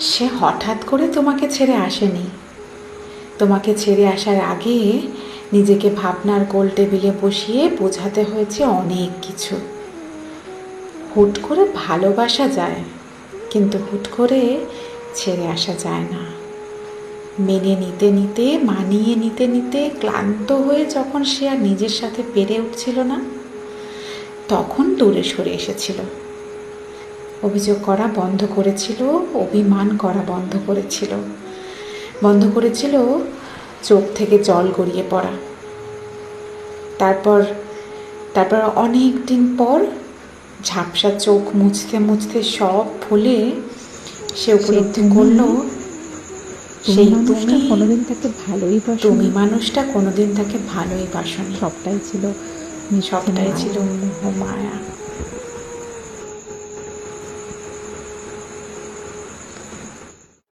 সে হঠাৎ করে তোমাকে ছেড়ে আসেনি। তোমাকে ছেড়ে আসার আগে নিজেকে ভাবনার গোল টেবিলে বসিয়ে বোঝাতে হয়েছে অনেক কিছু। হুট করে ভালোবাসা যায়, কিন্তু হুট করে ছেড়ে আসা যায় না। মেনে নিতে নিতে, মানিয়ে নিতে নিতে ক্লান্ত হয়ে যখন সে আর নিজের সাথে পেরে উঠছিল না, তখন দূরে সরে এসেছিল। অভিযোগ করা বন্ধ করেছিল, অভিমান করা বন্ধ করেছিল চোখ থেকে জল গড়িয়ে পড়া। তারপর অনেক দিন পর ঝাপসা চোখ মুছতে মুছতে সব ভুলে সে উপলব্ধি করলো সেই তুমি কোনোদিন তাকে ভালোই বাসো, তুমি মানুষটা কোনোদিন তাকে ভালোই বাসনি। সবটাই ছিল মোহ মায়া।